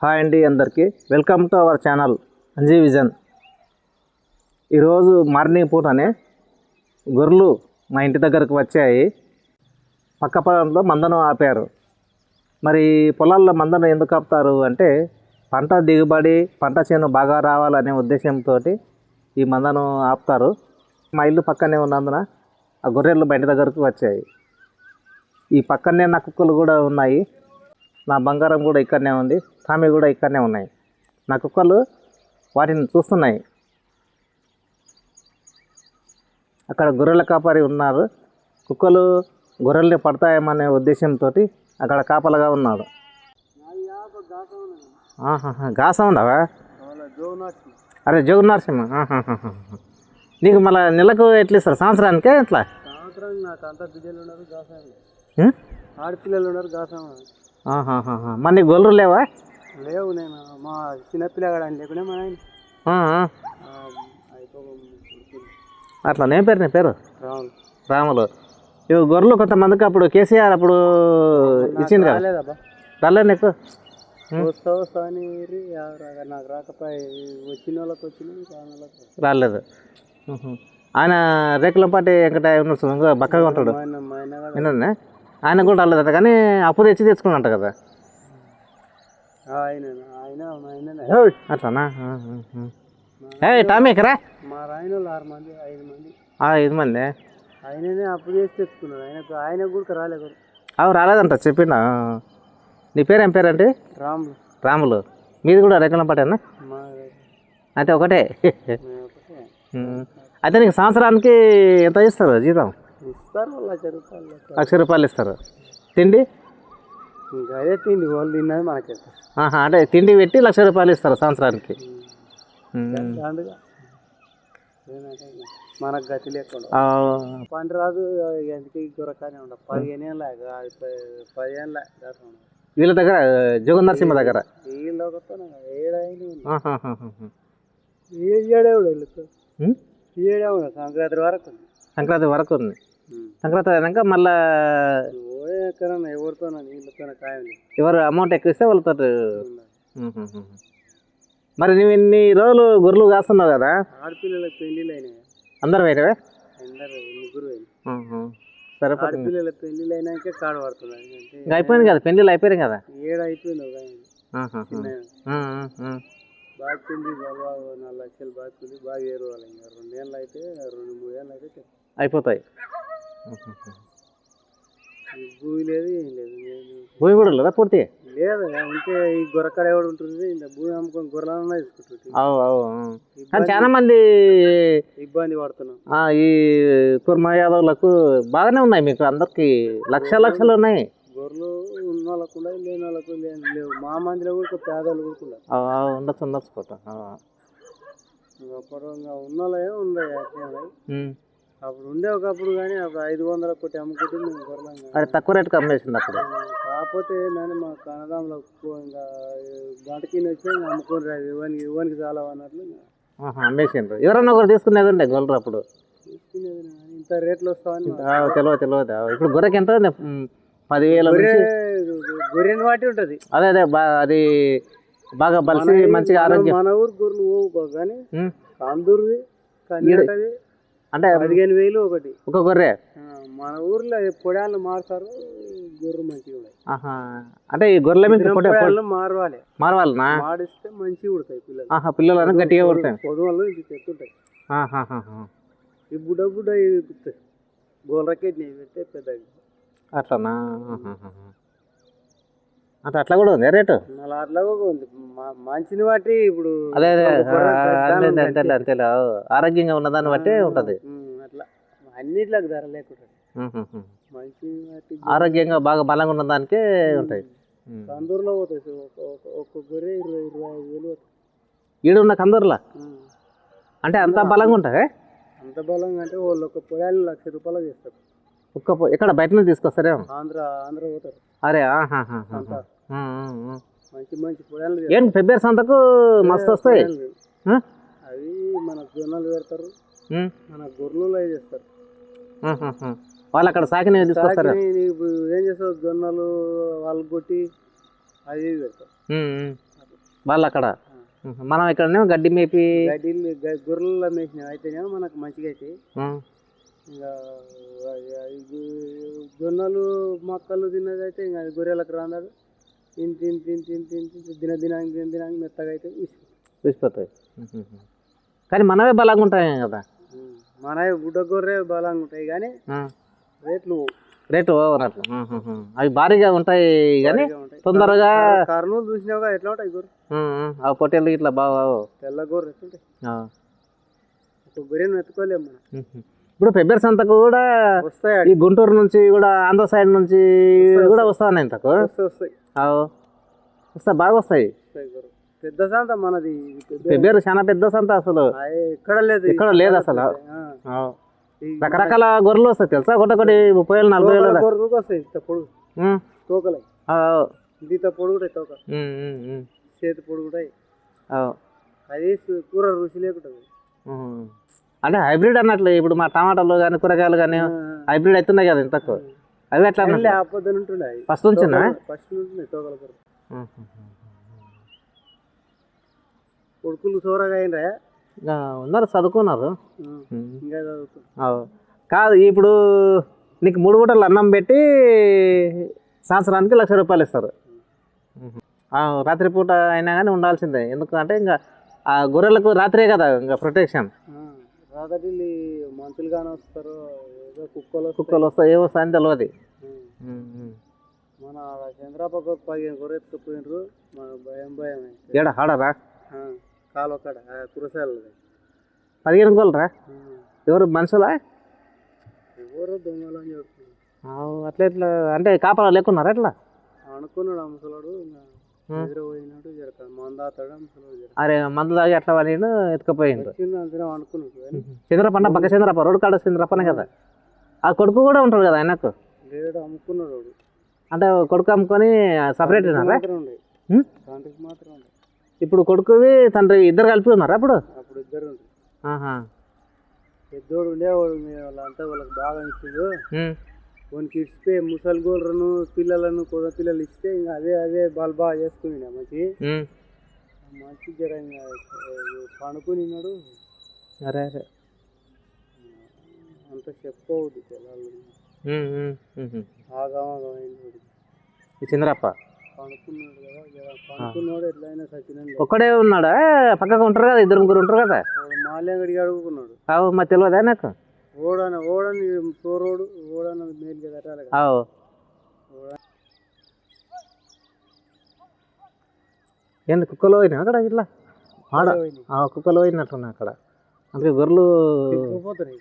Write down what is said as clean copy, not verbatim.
Hi అండి అందరికీ welcome to our channel Anji vision. ఈరోజు మార్నింగ్ పూటనే గొర్రెలు మా ఇంటి దగ్గరకు వచ్చాయి. పక్క పొలంలో మందను ఆపారు. మరి పొలాల్లో మందను ఎందుకు ఆపుతారు అంటే పంట దిగుబడి పంట చేను బాగా రావాలనే ఉద్దేశంతో ఈ మందను ఆపుతారు. మా ఇల్లు పక్కనే ఉన్నందున ఆ గొర్రెలు మా ఇంటి దగ్గరకు వచ్చాయి. ఈ పక్కనే నా కుక్కలు కూడా ఉన్నాయి. నా బంగారం కూడా ఇక్కడనే ఉంది. టామీ కూడా ఇక్కడనే ఉన్నాయి. నా కుక్కలు వాటిని చూస్తున్నాయి. అక్కడ గొర్రెల కాపరి ఉన్నారు. కుక్కలు గొర్రెల్ని పడతాయేమనే ఉద్దేశంతో అక్కడ కాపలగా ఉన్నాడు. గాస ఉండవా? అరే జోగు నరసింహ. నీకు మళ్ళీ నెలకు ఎట్లా ఇస్తారు? సంవత్సరానికే ఎట్లా? ఆడపిల్లలు ఉన్నారు గాసం. మరి నీకు గొర్రెలు లేవా? లేవు. నేను మా చిన్నపిల్లగాడు అని లేకుండా మా అట్లా నేను పేరు నీ పేరు రాములు. రాములు. ఇవి గొర్రెలు కొంతమందికి అప్పుడు కేసీఆర్ అప్పుడు ఇచ్చింది కదా, రాలేదబ్బా. రాలేదు నీకు? వస్తా అని నాకు రాకపోయి వచ్చిన వాళ్ళకి వచ్చిన రాలేదు. ఆయన రేకులపాటి వెంకటయ్య ఉన్నాడు, బక్కగా ఉంటాడు. విన్నా ఆయన కూడా రాలేదట, కానీ అప్పు తెచ్చుకున్నట్ట కదా. అట్లానా? టామీ ఎక్కరా? మా రాయన 6 మంది 5 మంది 5 మంది ఆయననే అప్పు చేసి తెచ్చుకున్నాడు. ఆయన కూడా రాలేదు. అవి రాలేదంట చెప్పిండా. నీ పేరు ఏం పేరు అంటే? రాములు. రాములు. మీది కూడా రేకులపాటేనా? అయితే ఒకటే. అయితే నీకు సంవత్సరానికి ఎంత ఇస్తారు జీతం? ఇస్తారు ₹1,00,000 ఇస్తారు. తిండి అదే తిండి వాళ్ళు తిన్నది మనకి. అంటే తిండి పెట్టి ₹1,00,000 ఇస్తారు సంవత్సరానికి. మనకు గతి లేకుండా పంట రాదు. ఎందుకు దొరకనే ఉండదు. 15 ఏళ్ళ 10 ఏళ్ళ వీళ్ళ దగ్గర జోగు నరసింహ దగ్గర సంక్రాంతి వరకు ఉంది. సంక్రాంతి అయినాక మళ్ళా ఎవరితో నీళ్ళతో ఖాయం. ఎవరు అమౌంట్ ఎక్కువ ఇస్తే వాళ్ళతో. మరి నువ్వు ఇన్ని రోజులు గొర్రెలు కాస్తున్నావు కదా, ఆడపిల్లలకు పెళ్ళిళ్ళు అయినాయి. అందరు పోయినవే? అందరు ముగ్గురు సరే. ఆడపిల్లల పెళ్ళిళ్ళు అయినాక కాడ పడుతున్నాయి. ఇంకా అయిపోయింది కదా, పెళ్ళిళ్ళు అయిపోయినాయి కదా. 7 అయిపోయింది. బాగుంది. 4 లక్షలు బాగుంది. బాగా ఏరువాలి. ఇంకా 2 ఏళ్ళు అయితే 2-3 ఏళ్ళు అయితే అయిపోతాయి. భూమి లేదు, ఏం లేదు. భూమి కూడా లేదా పూర్తి? లేదు. ఉంటే ఈ గొర్రెకాడ ఎవడు ఉంటుంది? ఇంకా భూమి అమ్ముకొని గొర్రెలన్నా తీసుకుంటుంది. కానీ చాలా మంది ఇబ్బంది పడుతున్నాం. ఈ కుర్మా యాదవులకు బాగానే ఉన్నాయి. మీకు అందరికి లక్షలు ఉన్నాయి. గొర్రెలు ఉన్న వాళ్ళకు ఉన్నాయి, లేని వాళ్ళకు లేవు. మా మందిలో కూడా పేదలు కూడా ఉండొచ్చు కోట. అప్పుడు ఉన్న వాళ్ళే ఉన్నాయి. అప్పుడు ఉండే ఒకప్పుడు, కానీ అప్పుడు 500 కోటి అమ్ముకుంటే మేము గొర్రెలు అది తక్కువ రేటుకి అమ్మేసింది అప్పుడు. కాకపోతే నేను మా కన్నడంలో ఇంకా గంటకి వచ్చి అమ్ముకొని రాదు. ఇవ్వనికి చాలా అన్నట్లు అమ్మేసిండ్రు. ఎవరన్నా ఒకరు తీసుకునేది ఉండే గొర్రెలు అప్పుడు. తీసుకునేది ఇంత రేట్లు వస్తావని తెలియదు. ఇప్పుడు గొర్రెకి ఎంత? 10,000 గొర్రెని వాటి ఉంటుంది. అదే అది బాగా బలిసి మంచిగా ఆరోగ్యం. మన ఊరు గొర్రెలు పోవు, కానీ అందూరుది అంటే 15,000 ఒకటి ఒక గొర్రె. మన ఊర్లో పొడాలను మారుతారు. గొర్రెలు మంచిగా. అంటే ఈ గొర్రెల మీద మారవాలనా? మాడిస్తే మంచిగా ఉడతాయి పిల్లలు. పిల్లలు గట్టిగా ఉడతాయి. పొదవలు ఎత్తుంటాయి. ఈ బుడ్డ గొర్రెకి పెడితే పెద్దగా. అట్లానా? అంటే అట్లా కూడా ఉంది రేటు. అట్లా ఉంది. మంచిని బట్టి ఇప్పుడు అదే అంతే ఆరోగ్యంగా ఉన్నదాన్ని బట్టి ఉంటది. అట్లా అన్నిట్లకు ధర లేకుండా మంచి ఆరోగ్యంగా బాగా బలంగా ఉన్న దానికే ఉంటాయి. కందూరులో పోతాయి. ఒక్క గొర్రె 25,000 ఈడున్న కందూరులా అంటే అంత బలంగా ఉంటాయి. అంత బలంగా అంటే వాళ్ళు ఒక పొలాలు ₹1,00,000 చేస్తారు. ఎక్కడ బయట నుంచి తీసుకొస్తారేమో? ఆంధ్ర పోతారు. అరే మంచి పొలాలు ఏంటి ఫిబ్రవరి సంతకు మస్తు వస్తాయి. అవి మన జొన్నలు పెడతారు, మన గొర్రెలు అవి చేస్తారు. వాళ్ళు అక్కడ సాకిని తీసుకొస్తారు. ఏం చేస్తారు? జొన్నలు వాళ్ళు కొట్టి అవి పెడతారు. వాళ్ళు అక్కడ మనం ఇక్కడనే గడ్డి మేపి గడ్డిలు గొర్రెల్లో మేసినాం అయితేనేమో మనకు మంచిగా అయితే ఇంకా జొన్నలు మొక్కలు తిన్నది అయితే ఇంకా గొర్రెలకు రాందాడు తిని దినానికి మెత్తగా అయితే చూసిపోతాయి. కానీ మనమే బలంగా ఉంటాయి కదా, మనవి బుడ్డ గొర్రె బలంగా ఉంటాయి కానీ రేట్లు ఓవర్ అట్లా. అవి భారీగా ఉంటాయి కానీ తొందరగా కర్నూలు చూసినావుగా ఎట్లా ఉంటాయి గొర్రె, ఆ పొట్టేళ్ళు ఇట్లా బాగా తెల్ల గొర్రె ఎట్లుంటాయి, ఒక గొర్రెను ఎత్తుకోలేము మనం. ఇప్పుడు ఫిబ్రవరి సంతకు కూడా వస్తాయి, ఈ గుంటూరు నుంచి కూడా ఆంధ్ర సైడ్ నుంచి కూడా వస్తాయి ఇంతకు. వస్తాయి వస్తాయి బాగా వస్తాయి. పెద్ద సంత మనది, ఫిబ్రవరి చాలా పెద్ద సంత అసలు ఇక్కడ లేదు అసలు. రకరకాల గొర్రెలు వస్తాయి తెలుసా, ఒకటి 30,000 40,000 గొర్రెలు వస్తాయి. పొడుగు తోకలు ఇంత పొడుగుతాయి, తోక చేతి పొడుగుతాయి. అది కూర రుచి లేకుంటుంది. అంటే హైబ్రిడ్ అన్నట్లు. ఇప్పుడు మా టమాటాలు కానీ కూరగాయలు కానీ హైబ్రిడ్ అవుతున్నాయి కదా ఇంతకు. అవి ఎట్లా ఉంటుండే ఫస్ట్ నుంచి ఫస్ట్ నుంచి తోకల కూర. కొడుకులు సోరగా అయినరా ఉన్నారు, చదువుకున్నారు. ఇంకా కాదు ఇప్పుడు నీకు 3 పూటలు అన్నం పెట్టి సంవత్సరానికి ₹1,00,000 ఇస్తారు. రాత్రిపూట అయినా కానీ ఉండాల్సిందే, ఎందుకంటే ఇంకా ఆ గొర్రెలకు రాత్రే కదా ఇంకా ప్రొటెక్షన్. రాత్రి మనుషులు కానీ వస్తారు, ఏదో కుక్కలు వస్తాయి, ఏ వస్తాయని తెలియదు. మన చంద్రాపక్క 15 గొర్రె ఎత్తుకుపోయినరు, మన భయం ఏడా ఆడరా కాలు కాడ కురసాలు 15 గొర్రెలరా? ఎవరు మనుషులా ఎవరు దొంగలు అని చెప్తున్నారు. అట్లా ఎట్లా అంటే కాపలా లేకున్నారా ఎట్లా అనుకున్నాడు ఆ ముసలాడు, పోయినాడు మందాతాడు ముసలాడు. అరే మందు తాగి అట్లా వాళ్ళు ఎత్తుకపోయిండు అనుకున్నాడు. చంద్రపన్న పక్క చంద్రప్ప రోడ్డు కాడ చంద్రప్పనే కదా, ఆ కొడుకు కూడా ఉంటాడు కదా ఆయనకు. లేడు, అమ్ముకున్నాడు. అంటే కొడుకు అమ్ముకొని సపరేట్ మాత్రం ఇప్పుడు కొడుకువి తండ్రి ఇద్దరు కలిపి ఉన్నారా అప్పుడు ఇద్దరు పెద్దోడు ఉండేవాడు, వాళ్ళంతా వాళ్ళకి బాగా ఇచ్చిండు. వానికి ఇస్తే ముసలి గోళ్ళను పిల్లలను కొత్త పిల్లలు ఇస్తే ఇంకా అదే వాళ్ళు బాగా చేసుకుని మంచి జర పండుకునిన్నాడు. అరే అరే అంత చెప్పవద్దు పిల్లలు ఆగమైంది. చంద్రప్ప పండుకున్నాడు కదా, పండుకున్నాడు ఎట్లయినా సచినండి. ఒక్కడే ఉన్నాడా, పక్కకు ఉంటారు కదా, 2 ఉంటారు కదా. మాల్యంగడికి అడుగుకున్నాడు. మా తెలియదా నాకు? ఓడని సోరోడు ఓడన మేలుగా కట్టాలి. ఏంటి కుక్కలు పోయినా అక్కడ ఇట్లా ఆడ కుక్కలు పోయినట్టున్నా అక్కడ, అందుకే గొర్రెలు పోతున్నాయి.